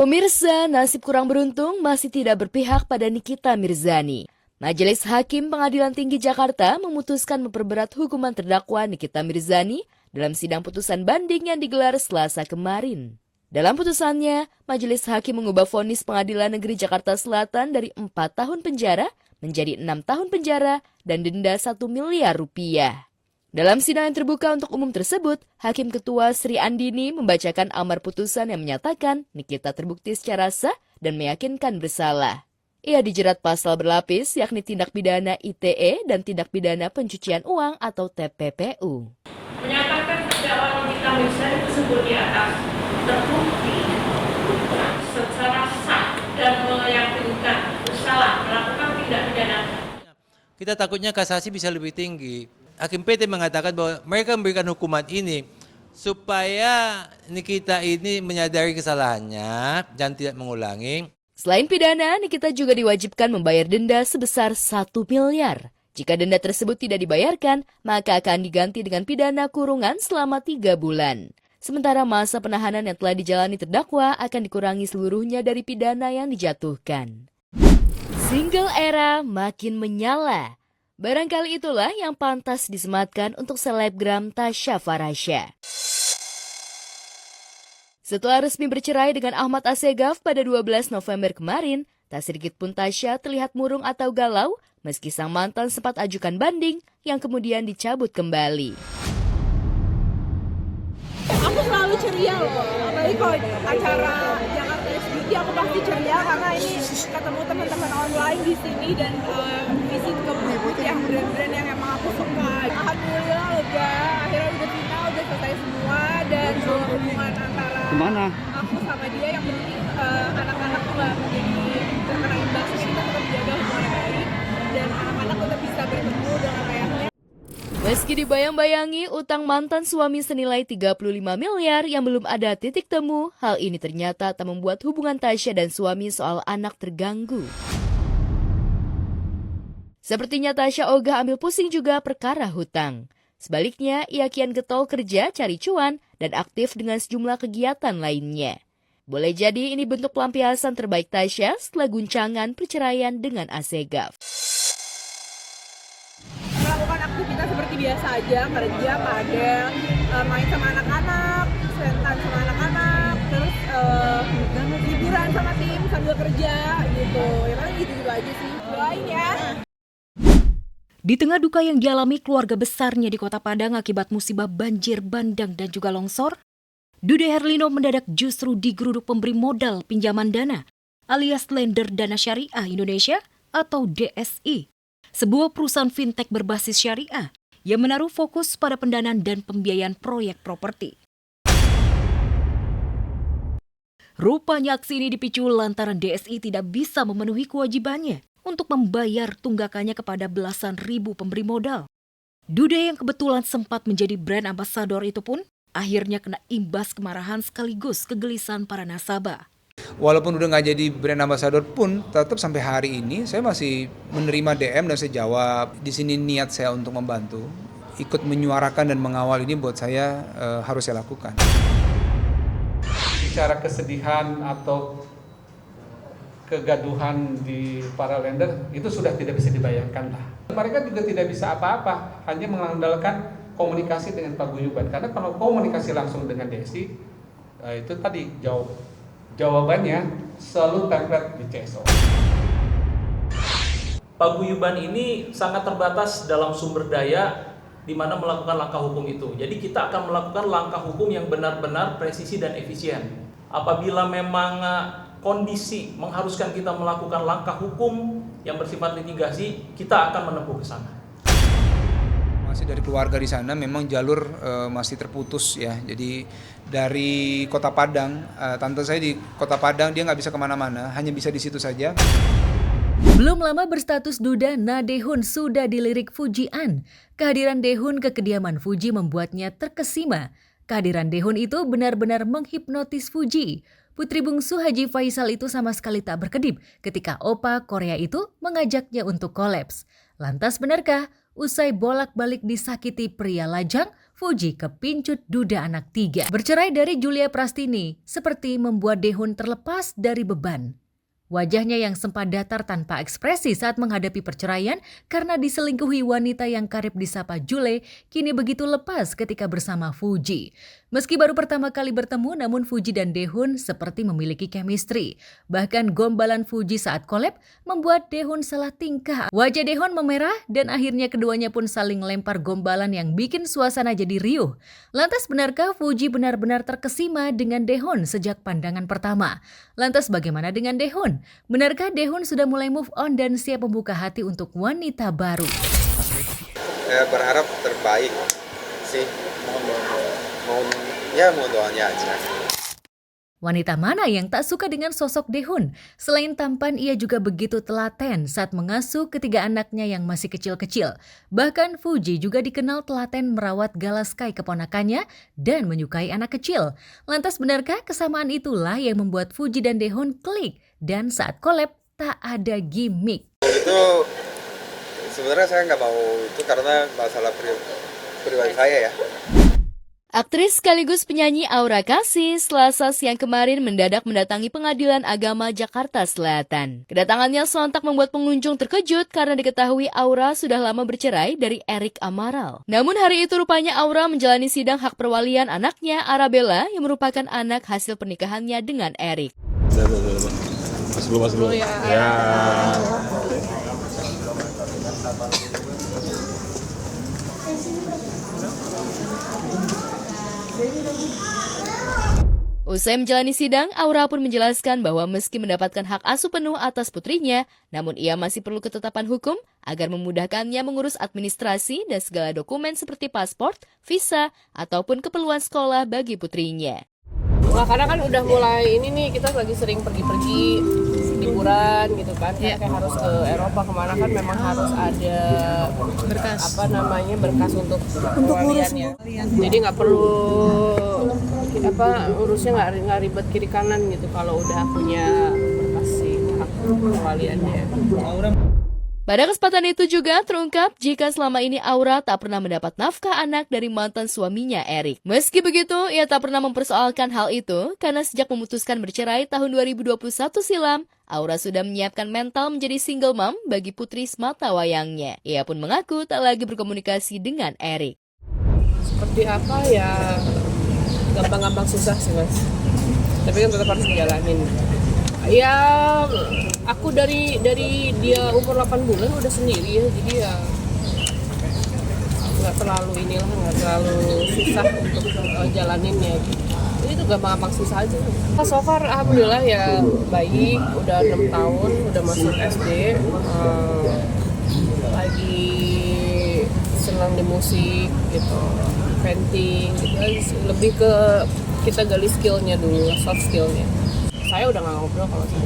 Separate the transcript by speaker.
Speaker 1: Pemirsa, nasib kurang beruntung masih tidak berpihak pada Nikita Mirzani. Majelis Hakim Pengadilan Tinggi Jakarta memutuskan memperberat hukuman terdakwa Nikita Mirzani dalam sidang putusan banding yang digelar Selasa kemarin. Dalam putusannya, Majelis Hakim mengubah vonis Pengadilan Negeri Jakarta Selatan dari 4 tahun penjara menjadi 6 tahun penjara dan denda 1 miliar rupiah. Dalam sidang yang terbuka untuk umum tersebut, Hakim Ketua Sri Andini membacakan amar putusan yang menyatakan Nikita terbukti secara sah dan meyakinkan bersalah. Ia dijerat pasal berlapis yakni tindak pidana ITE dan tindak pidana pencucian uang atau TPPU.
Speaker 2: Menyatakan terdakwa Nikita Mirzani tersebut di atas terbukti secara sah dan meyakinkan bersalah melakukan tindak pidana.
Speaker 3: Kita takutnya kasasi bisa lebih tinggi. Hakim PT mengatakan bahwa mereka memberikan hukuman ini supaya Nikita ini menyadari kesalahannya dan tidak mengulangi.
Speaker 1: Selain pidana, Nikita juga diwajibkan membayar denda sebesar 1 miliar. Jika denda tersebut tidak dibayarkan, maka akan diganti dengan pidana kurungan selama 3 bulan. Sementara masa penahanan yang telah dijalani terdakwa akan dikurangi seluruhnya dari pidana yang dijatuhkan. Single era makin menyala. Barangkali itulah yang pantas disematkan untuk selebgram Tasya Farahsya. Setelah resmi bercerai dengan Ahmad Assegaf pada 12 November kemarin, tak sedikit pun Tasya terlihat murung atau galau meski sang mantan sempat ajukan banding yang kemudian dicabut kembali.
Speaker 4: Aku selalu ceria loh, apalagi kalau acara Jakarta X Beauty aku pasti ceria karena ini ketemu teman-teman online di sini dan visit ke booth yang brand-brand yang emang aku suka. Alhamdulillah lega, akhirnya udah final, udah selesai semua dan hubungan antara aku sama dia yang penting anak-anak tuh gak menjadi terkena imbasnya, kita tetap jaga hubungan baik dan anak-anak tetap bisa bertemu dengan ayahnya.
Speaker 1: Meski dibayang-bayangi utang mantan suami senilai 35 miliar yang belum ada titik temu, hal ini ternyata tak membuat hubungan Tasya dan suami soal anak terganggu. Sepertinya Tasya ogah ambil pusing juga perkara hutang. Sebaliknya, ia kian getol kerja cari cuan dan aktif dengan sejumlah kegiatan lainnya. Boleh jadi ini bentuk pelampiasan terbaik Tasya setelah guncangan perceraian dengan Assegaf.
Speaker 4: Melakukan aktivitas seperti biasa aja, kerja, padel, main sama anak-anak, spend time sama anak-anak, terus liburan sama tim sambil kerja gitu. Ya paling gitu-gitu aja sih. Doain ya.
Speaker 5: Di tengah duka yang dialami keluarga besarnya di Kota Padang akibat musibah banjir bandang dan juga longsor, Dude Herlino mendadak justru digeruduk pemberi modal pinjaman dana alias Lender Dana Syariah Indonesia atau DSI. Sebuah perusahaan fintech berbasis syariah yang menaruh fokus pada pendanaan dan pembiayaan proyek properti. Rupanya aksi ini dipicu lantaran DSI tidak bisa memenuhi kewajibannya untuk membayar tunggakannya kepada belasan ribu pemberi modal. Dude yang kebetulan sempat menjadi brand ambassador itu pun akhirnya kena imbas kemarahan sekaligus kegelisahan para nasabah.
Speaker 6: Walaupun udah nggak jadi brand ambassador pun, tetap sampai hari ini saya masih menerima DM dan saya jawab. Di sini niat saya untuk membantu, ikut menyuarakan dan mengawal ini buat saya harus saya lakukan.
Speaker 7: Bicara kesedihan atau kegaduhan di para lender itu sudah tidak bisa dibayangkan lah. Mereka juga tidak bisa apa-apa, hanya mengandalkan komunikasi dengan paguyuban. Karena kalau komunikasi langsung dengan DSI, itu tadi jawabannya selalu template di CSO.
Speaker 8: Paguyuban ini sangat terbatas dalam sumber daya di mana melakukan langkah hukum itu. Jadi kita akan melakukan langkah hukum yang benar-benar presisi dan efisien. Apabila memang kondisi mengharuskan kita melakukan langkah hukum yang bersifat litigasi, kita akan menempuh ke sana.
Speaker 6: Masih dari keluarga di sana memang jalur masih terputus ya. Jadi dari Kota Padang, tante saya di Kota Padang dia nggak bisa kemana-mana, hanya bisa di situ saja.
Speaker 1: Belum lama berstatus duda, Nadehun sudah dilirik Fujian. Kehadiran Dehun ke kediaman Fuji membuatnya terkesima. Kehadiran Dehun itu benar-benar menghipnotis Fuji. Putri bungsu Haji Faisal itu sama sekali tak berkedip ketika opa Korea itu mengajaknya untuk kolaps. Lantas benarkah usai bolak-balik disakiti pria lajang,
Speaker 5: Fuji kepincut duda anak 3. Bercerai dari Julia Prastini seperti membuat Daehoon terlepas dari beban. Wajahnya yang sempat datar tanpa ekspresi saat menghadapi perceraian karena diselingkuhi wanita yang karib disapa Jule, kini begitu lepas ketika bersama Fuji. Meski baru pertama kali bertemu, namun Fuji dan Daehoon seperti memiliki chemistry. Bahkan gombalan Fuji saat collab membuat Daehoon salah tingkah. Wajah Daehoon memerah dan akhirnya keduanya pun saling lempar gombalan yang bikin suasana jadi riuh. Lantas benarkah Fuji benar-benar terkesima dengan Daehoon sejak pandangan pertama? Lantas bagaimana dengan Daehoon? Benarkah Daehoon sudah mulai move on dan siap membuka hati untuk wanita baru?
Speaker 9: Saya berharap terbaik sih. Mau doanya aja.
Speaker 5: Wanita mana yang tak suka dengan sosok Daehoon? Selain tampan, ia juga begitu telaten saat mengasuh ketiga anaknya yang masih kecil-kecil. Bahkan Fuji juga dikenal telaten merawat Galaskai keponakannya dan menyukai anak kecil. Lantas benarkah kesamaan itulah yang membuat Fuji dan Daehoon klik? Dan saat collab tak ada gimmick.
Speaker 9: Itu sebenarnya saya nggak mau itu karena masalah pribadi saya ya.
Speaker 1: Aktris sekaligus penyanyi Aura Kasih Selasa siang kemarin mendadak mendatangi Pengadilan Agama Jakarta Selatan. Kedatangannya sontak membuat pengunjung terkejut karena diketahui Aura sudah lama bercerai dari Erik Amaral. Namun hari itu rupanya Aura menjalani sidang hak perwalian anaknya Arabella yang merupakan anak hasil pernikahannya dengan Erik.
Speaker 10: Mas dulu. Ya.
Speaker 1: Usai menjalani sidang, Aura pun menjelaskan bahwa meski mendapatkan hak asuh penuh atas putrinya, namun ia masih perlu ketetapan hukum agar memudahkannya mengurus administrasi dan segala dokumen seperti paspor, visa, ataupun keperluan sekolah bagi putrinya.
Speaker 4: Nah, karena kan udah mulai ini nih, kita lagi sering pergi-pergi liburan gitu kan, kayak harus ke Eropa kemana kan memang harus ada berkas berkas untuk perwaliannya. Jadi nggak perlu urusnya nggak ribet kiri kanan gitu kalau udah punya berkas hak perwaliannya.
Speaker 1: Pada kesempatan itu juga terungkap jika selama ini Aura tak pernah mendapat nafkah anak dari mantan suaminya Erik. Meski begitu, ia tak pernah mempersoalkan hal itu karena sejak memutuskan bercerai tahun 2021 silam, Aura sudah menyiapkan mental menjadi single mom bagi putri semata wayangnya. Ia pun mengaku tak lagi berkomunikasi dengan Erik.
Speaker 4: Seperti apa ya, gampang-gampang susah sih mas, tapi kan tetap harus dijalanin. Ya aku dari dia umur 8 bulan udah sendiri ya, jadi ya nggak terlalu susah untuk jalaninnya gitu. Itu gampang-gampang susah aja. So far alhamdulillah ya baik, udah 6 tahun, udah masuk SD, lagi senang di musik gitu, painting gitu. Lebih ke kita gali skillnya dulu, soft skillnya. Saya udah nggak ngobrol kalau sama